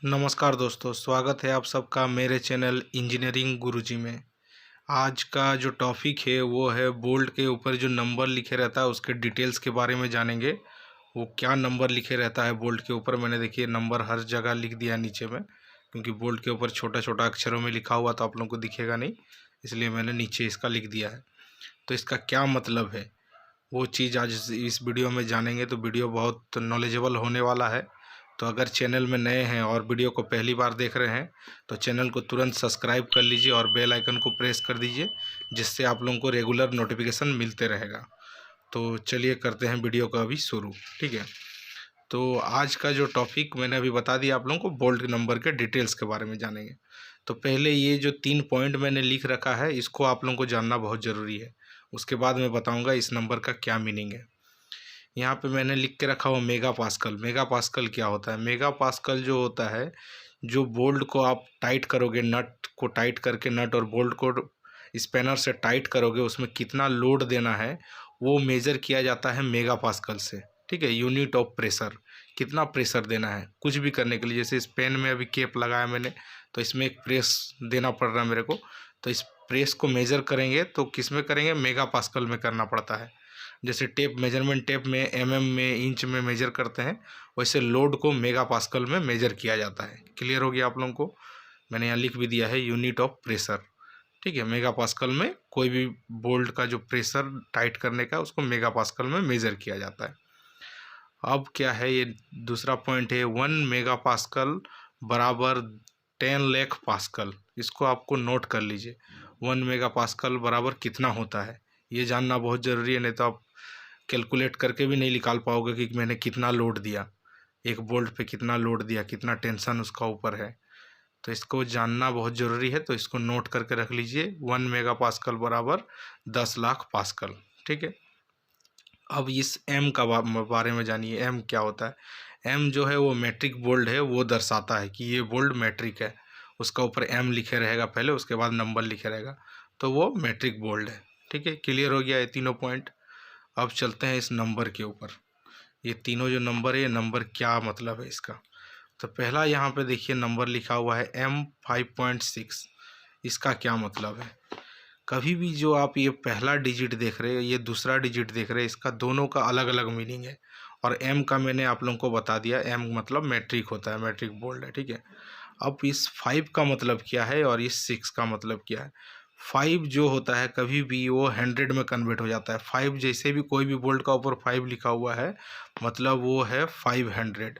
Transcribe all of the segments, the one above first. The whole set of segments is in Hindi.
नमस्कार दोस्तों, स्वागत है आप सबका मेरे चैनल इंजीनियरिंग गुरुजी में। आज का जो टॉपिक है वो है बोल्ट के ऊपर जो नंबर लिखे रहता है उसके डिटेल्स के बारे में जानेंगे। वो क्या नंबर लिखे रहता है बोल्ट के ऊपर, मैंने देखिए नंबर हर जगह लिख दिया नीचे में, क्योंकि बोल्ट के ऊपर छोटा छोटा अक्षरों में लिखा हुआ तो आप लोगों को दिखेगा नहीं, इसलिए मैंने नीचे इसका लिख दिया है। तो इसका क्या मतलब है वो चीज़ आज इस वीडियो में जानेंगे। तो वीडियो बहुत नॉलेजेबल होने वाला है। तो अगर चैनल में नए हैं और वीडियो को पहली बार देख रहे हैं तो चैनल को तुरंत सब्सक्राइब कर लीजिए और बेल आइकन को प्रेस कर दीजिए, जिससे आप लोगों को रेगुलर नोटिफिकेशन मिलते रहेगा। तो चलिए करते हैं वीडियो का अभी शुरू। ठीक है, तो आज का जो टॉपिक मैंने अभी बता दिया आप लोगों को, बोल्ट नंबर के डिटेल्स के बारे में जानेंगे। तो पहले ये जो 3 पॉइंट मैंने लिख रखा है इसको आप लोगों को जानना बहुत ज़रूरी है। उसके बाद मैं बताऊंगा इस नंबर का क्या मीनिंग है। यहाँ पे मैंने लिख के रखा हुआ मेगा पास्कल। मेगा पास्कल क्या होता है? मेगा पास्कल जो होता है, जो बोल्ट को आप टाइट करोगे, नट को टाइट करके, नट और बोल्ट को स्पैनर से टाइट करोगे, उसमें कितना लोड देना है वो मेज़र किया जाता है मेगा पास्कल से। ठीक है, यूनिट ऑफ प्रेशर, कितना प्रेशर देना है कुछ भी करने के लिए। जैसे इस पेन में अभी केप लगाया मैंने, तो इसमें एक प्रेस देना पड़ रहा है मेरे को, तो इस प्रेस को मेज़र करेंगे तो किस में करेंगे? मेगा पास्कल में करना पड़ता है। जैसे टेप, मेजरमेंट टेप में एमएम में, इंच में मेजर करते हैं, वैसे लोड को मेगा पास्कल में मेजर किया जाता है। क्लियर हो गया आप लोगों को? मैंने यहाँ लिख भी दिया है यूनिट ऑफ प्रेशर। ठीक है, मेगा पास्कल में कोई भी बोल्ट का जो प्रेशर टाइट करने का उसको मेगा पास्कल में मेजर किया जाता है। अब क्या है, ये दूसरा पॉइंट है, 1 मेगा पास्कल बराबर 10 लाख पास्कल। इसको आपको नोट कर लीजिए, 1 मेगा पास्कल बराबर कितना होता है ये जानना बहुत ज़रूरी है। नहीं तो आप कैलकुलेट करके भी नहीं निकाल पाओगे कि मैंने कितना लोड दिया, एक बोल्ट पे कितना लोड दिया, कितना टेंशन उसका ऊपर है। तो इसको जानना बहुत ज़रूरी है, तो इसको नोट करके रख लीजिए, 1 मेगा पास्कल बराबर 10 लाख पास्कल। ठीक है, अब इस एम का बारे में जानिए। एम क्या होता है? एम जो है वो मैट्रिक बोल्ट है, वो दर्शाता है कि ये बोल्ट मैट्रिक है। उसका ऊपर एम लिखे रहेगा पहले, उसके बाद नंबर लिखे रहेगा, तो वो मैट्रिक बोल्ट है। ठीक है, क्लियर हो गया ये तीनों पॉइंट। अब चलते हैं इस नंबर के ऊपर। ये तीनों जो नंबर है, ये नंबर क्या मतलब है इसका? तो पहला यहाँ पे देखिए नंबर लिखा हुआ है M5.6। इसका क्या मतलब है? कभी भी जो आप ये पहला डिजिट देख रहे हैं, ये दूसरा डिजिट देख रहे हैं, इसका दोनों का अलग अलग मीनिंग है। और एम का मैंने आप लोगों को बता दिया, एम मतलब मैट्रिक होता है, मैट्रिक बोल्ड है। ठीक है, अब इस 5 का मतलब क्या है और इस 6 का मतलब क्या है? 5 जो होता है कभी भी वो 100 में कन्वर्ट हो जाता है। 5 जैसे भी कोई भी बोल्ट का ऊपर 5 लिखा हुआ है, मतलब वो है 500।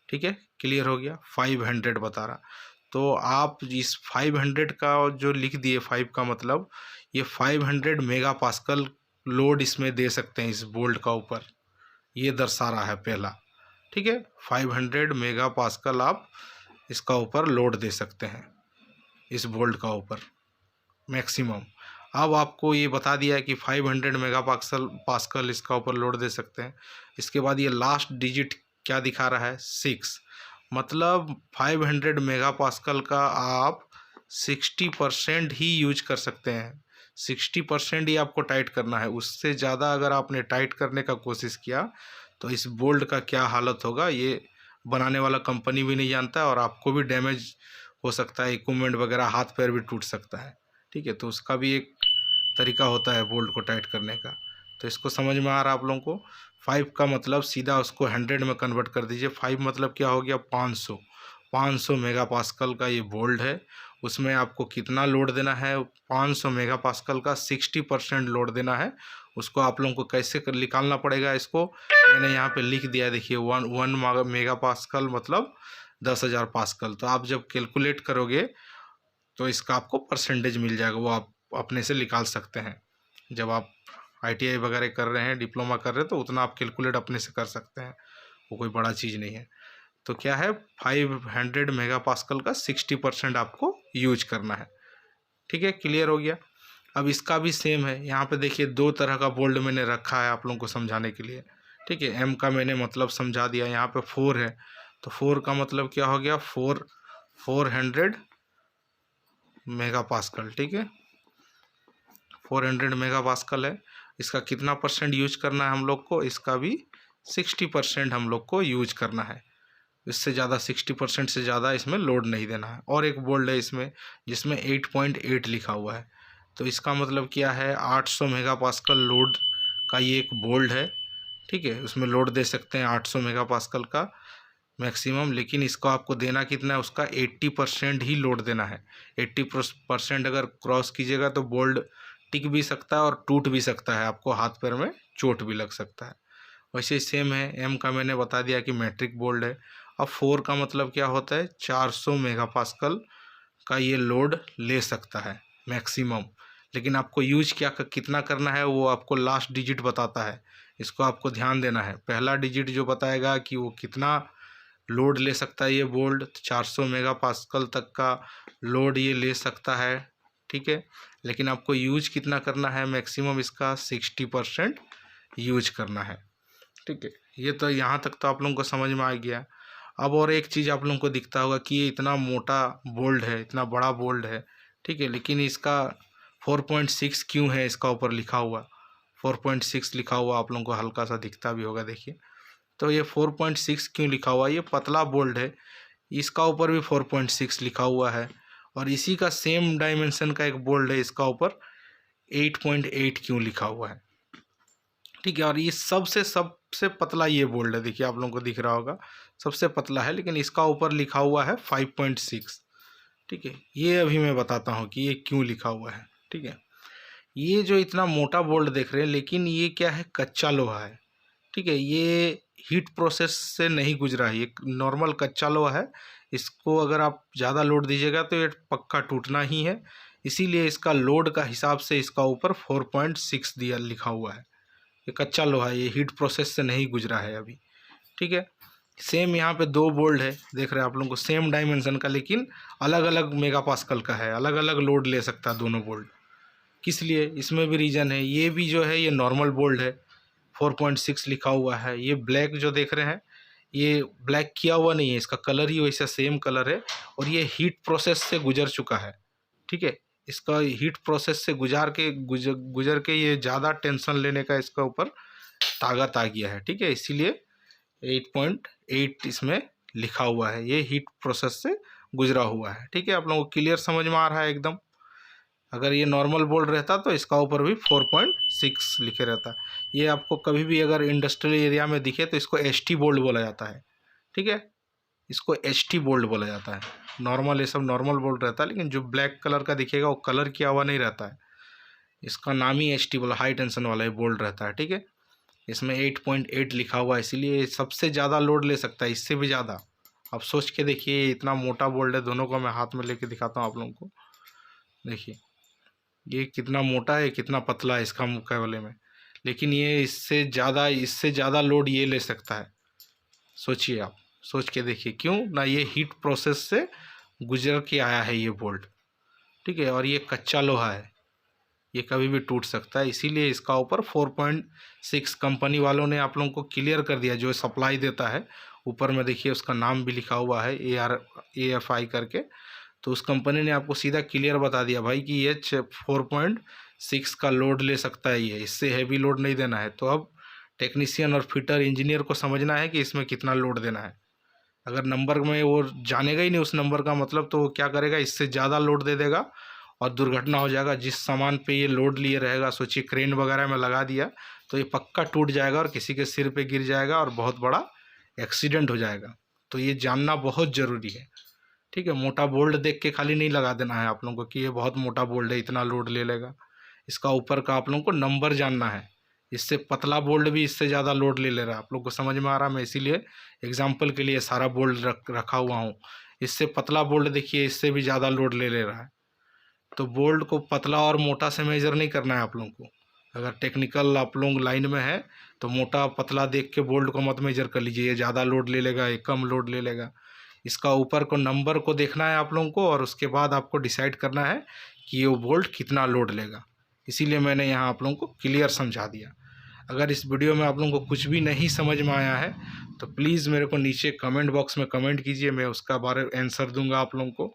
ठीक है, क्लियर हो गया? 500 बता रहा। तो आप इस 500 का जो लिख दिए, 5 का मतलब ये 500 मेगा पास्कल लोड इसमें दे सकते हैं इस बोल्ट का ऊपर, ये दर्शा रहा है पहला। ठीक है, 500 मेगा पास्कल आप इसका ऊपर लोड दे सकते हैं, इस बोल्ट का ऊपर मैक्सिमम। अब आपको ये बता दिया है कि 500 मेगा पास्कल पास्कल इसका ऊपर लोड दे सकते हैं। इसके बाद ये लास्ट डिजिट क्या दिखा रहा है? 6, मतलब 500 मेगा पास्कल का आप 60% ही यूज कर सकते हैं। 60% ही आपको टाइट करना है। उससे ज़्यादा अगर आपने टाइट करने का कोशिश किया तो इस बोल्ट का क्या हालत होगा ये बनाने वाला कंपनी भी नहीं जानता है, और आपको भी डैमेज हो सकता है, इक्विपमेंट वगैरह, हाथ पैर भी टूट सकता है। ठीक है, तो उसका भी एक तरीका होता है बोल्ट को टाइट करने का। तो इसको समझ में आ रहा है आप लोगों को? 5 का मतलब सीधा उसको 100 में कन्वर्ट कर दीजिए। 5 मतलब क्या हो गया? 500। 500 मेगा पास्कल का ये बोल्ट है, उसमें आपको कितना लोड देना है? 500 मेगा पास्कल का 60% लोड देना है। उसको आप लोगों को कैसे निकालना पड़ेगा इसको मैंने यहाँ पे लिख दिया है, देखिए। वन मेगा पास्कल मतलब 10,000 पास्कल। तो आप जब कैलकुलेट करोगे तो इसका आपको परसेंटेज मिल जाएगा, वो आप अपने से निकाल सकते हैं। जब आप आईटीआई वगैरह कर रहे हैं, डिप्लोमा कर रहे हैं, तो उतना आप कैलकुलेट अपने से कर सकते हैं, वो कोई बड़ा चीज़ नहीं है। तो क्या है, 500 मेगा पास्कल का 60% आपको यूज करना है। ठीक है, क्लियर हो गया? अब इसका भी सेम है। यहाँ पे देखिए 2 तरह का बोल्ड मैंने रखा है आप लोगों को समझाने के लिए। ठीक है, एम का मैंने मतलब समझा दिया। यहाँ पे 4 है, तो 4 का मतलब क्या हो गया? 400 मेगा पास्कल। ठीक है, 400 मेगा पास्कल है। इसका कितना परसेंट यूज करना है हम लोग को? इसका भी 60% हम लोग को यूज करना है। इससे ज़्यादा 60% से ज़्यादा इसमें लोड नहीं देना है। और एक बोल्ड है इसमें जिसमें 8.8 लिखा हुआ है, तो इसका मतलब क्या है, 800 मेगापास्कल लोड का ये एक बोल्ड है। ठीक है, उसमें लोड दे सकते हैं 800 मेगापास्कल का मैक्सिमम, लेकिन इसको आपको देना कितना है, उसका 80% ही लोड देना है। 80% अगर क्रॉस कीजिएगा तो बोल्ड टिक भी सकता है और टूट भी सकता है, आपको हाथ पैर में चोट भी लग सकता है। वैसे सेम है, एम का मैंने बता दिया कि मैट्रिक बोल्ड है। अब 4 का मतलब क्या होता है, 400 मेगापास्कल का ये लोड ले सकता है मैक्सिमम, लेकिन आपको यूज क्या कितना करना है वो आपको लास्ट डिजिट बताता है। इसको आपको ध्यान देना है, पहला डिजिट जो बताएगा कि वो कितना लोड ले सकता है ये बोल्ड, 400 मेगापास्कल तक का लोड ये ले सकता है। ठीक है, लेकिन आपको यूज कितना करना है, मैक्सिमम इसका 60% यूज करना है। ठीक है, ये तो यहाँ तक तो आप लोगों को समझ में आ गया। अब और एक चीज़ आप लोगों को दिखता होगा कि ये इतना मोटा बोल्ड है, इतना बड़ा बोल्ड है। ठीक है, लेकिन इसका 4.6 क्यों है, इसका ऊपर लिखा हुआ 4.6 लिखा हुआ आप लोगों को हल्का सा दिखता भी होगा, देखिए। तो ये 4.6 क्यों लिखा हुआ है, ये पतला बोल्ड है, इसका ऊपर भी 4.6 लिखा हुआ है। और इसी का सेम डायमेंशन का एक बोल्ड है, इसका ऊपर 8.8 क्यों लिखा हुआ है। ठीक है, और ये सबसे पतला ये बोल्ड है, देखिए आप लोगों को दिख रहा होगा सबसे पतला है, लेकिन इसका ऊपर लिखा हुआ है 5.6। ठीक है, ये अभी मैं बताता हूँ कि ये क्यों लिखा हुआ है। ठीक है, ये जो इतना मोटा बोल्ड देख रहे हैं, लेकिन ये क्या है, कच्चा लोहा है। ठीक है, ये हीट प्रोसेस से नहीं गुजरा है, ये नॉर्मल कच्चा लोहा है। इसको अगर आप ज़्यादा लोड दीजिएगा तो ये पक्का टूटना ही है, इसीलिए इसका लोड का हिसाब से इसका ऊपर 4.6 दिया लिखा हुआ है। ये कच्चा लोहा है, ये हीट प्रोसेस से नहीं गुजरा है अभी। ठीक है, सेम यहाँ पे 2 बोल्ड है, देख रहे हैं आप लोगों को, सेम डायमेंशन का, लेकिन अलग अलग मेगापास्कल का है, अलग अलग लोड ले सकता है दोनों बोल्ड। किस लिए, इसमें भी रीज़न है। ये भी जो है ये नॉर्मल बोल्ड है, 4.6 लिखा हुआ है। ये ब्लैक जो देख रहे हैं, ये ब्लैक किया हुआ नहीं है, इसका कलर ही वैसा सेम कलर है, और ये हीट प्रोसेस से गुजर चुका है। ठीक है, इसका हीट प्रोसेस से गुजर के ये ज़्यादा टेंशन लेने का इसका ऊपर ताकत आ गया है। ठीक है, इसीलिए 8.8 इसमें लिखा हुआ है, ये हीट प्रोसेस से गुजरा हुआ है। ठीक है, आप लोगों को क्लियर समझ में आ रहा है एकदम। अगर ये नॉर्मल बोल्ड रहता तो इसका ऊपर भी 4.6 लिखे रहता। ये आपको कभी भी अगर इंडस्ट्रियल एरिया में दिखे तो इसको एसटी बोल्ड बोला जाता है। ठीक है, इसको एचटी बोल्ड बोला जाता है। नॉर्मल ये सब नॉर्मल बोल्ड रहता है, लेकिन जो ब्लैक कलर का दिखेगा वो कलर किया हुआ नहीं रहता है, इसका नाम ही एचटी बोला, हाई टेंशन वाला ये बोल्ड रहता है। ठीक है, इसमें 8.8 लिखा हुआ है, इसीलिए सबसे ज़्यादा लोड ले सकता है, इससे भी ज़्यादा। आप सोच के देखिए, इतना मोटा बोल्ड है, दोनों को मैं हाथ में लेके दिखाता हूँ आप लोगों को। देखिए ये कितना मोटा है, कितना पतला है इसका मुकाबले में, लेकिन ये इससे ज़्यादा लोड ये ले सकता है। सोचिए, आप सोच के देखिए, क्यों ना, ये हीट प्रोसेस से गुजर के आया है ये बोल्ट। ठीक है, और ये कच्चा लोहा है, ये कभी भी टूट सकता है, इसीलिए इसका ऊपर 4.6 कंपनी वालों ने आप लोगों को क्लियर कर दिया, जो सप्लाई देता है ऊपर में देखिए उसका नाम भी लिखा हुआ है AFI करके। तो उस कंपनी ने आपको सीधा क्लियर बता दिया भाई कि ये 4.6 का लोड ले सकता है, ये इससे हैवी लोड नहीं देना है। तो अब टेक्नीशियन और फिटर इंजीनियर को समझना है कि इसमें कितना लोड देना है। अगर नंबर में वो जानेगा ही नहीं उस नंबर का मतलब, तो वो क्या करेगा, इससे ज़्यादा लोड दे देगा और दुर्घटना हो जाएगा। जिस सामान पे ये लोड लिए रहेगा, सोचिए क्रेन वगैरह में लगा दिया तो ये पक्का टूट जाएगा और किसी के सिर पे गिर जाएगा और बहुत बड़ा एक्सीडेंट हो जाएगा। तो ये जानना बहुत ज़रूरी है। ठीक है, मोटा बोल्ड देख के खाली नहीं लगा देना है आप लोगों को कि ये बहुत मोटा बोल्ड है, इतना लोड ले लेगा। इसका ऊपर का आप लोगों को नंबर जानना है। इससे पतला बोल्ड भी इससे ज़्यादा लोड ले रहा है, आप लोग को समझ में आ रहा है। मैं इसीलिए एग्जाम्पल के लिए सारा बोल्ड रखा हुआ हूँ। इससे पतला बोल्ड देखिए, इससे भी ज़्यादा लोड ले रहा है। तो बोल्ड को पतला और मोटा से मेजर नहीं करना है आप लोगों को। अगर टेक्निकल आप लोग लाइन में है तो मोटा पतला देख के बोल्ड को मत मेजर कर लीजिए, ये ज़्यादा लोड ले लेगा, ये कम लोड ले लेगा। इसका ऊपर को नंबर को देखना है आप लोगों को, और उसके बाद आपको डिसाइड करना है कि ये बोल्ट कितना लोड लेगा। इसीलिए मैंने यहाँ आप लोगों को क्लियर समझा दिया। अगर इस वीडियो में आप लोगों को कुछ भी नहीं समझ में आया है तो प्लीज़ मेरे को नीचे कमेंट बॉक्स में कमेंट कीजिए, मैं उसका बारे में आंसर दूंगा आप लोगों को।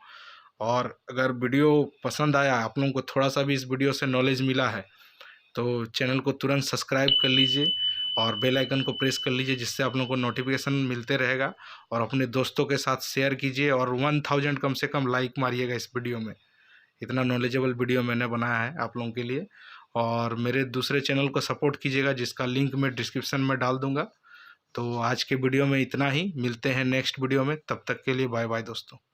और अगर वीडियो पसंद आया, आप लोगों को थोड़ा सा भी इस वीडियो से नॉलेज मिला है, तो चैनल को तुरंत सब्सक्राइब कर लीजिए और बेल आइकन को प्रेस कर लीजिए, जिससे आप लोगों को नोटिफिकेशन मिलते रहेगा। और अपने दोस्तों के साथ शेयर कीजिए और 1000 कम से कम लाइक मारिएगा इस वीडियो में। इतना नॉलेजेबल वीडियो मैंने बनाया है आप लोगों के लिए। और मेरे दूसरे चैनल को सपोर्ट कीजिएगा, जिसका लिंक मैं डिस्क्रिप्शन में डाल दूंगा। तो आज के वीडियो में इतना ही, मिलते हैं नेक्स्ट वीडियो में, तब तक के लिए बाय बाय दोस्तों।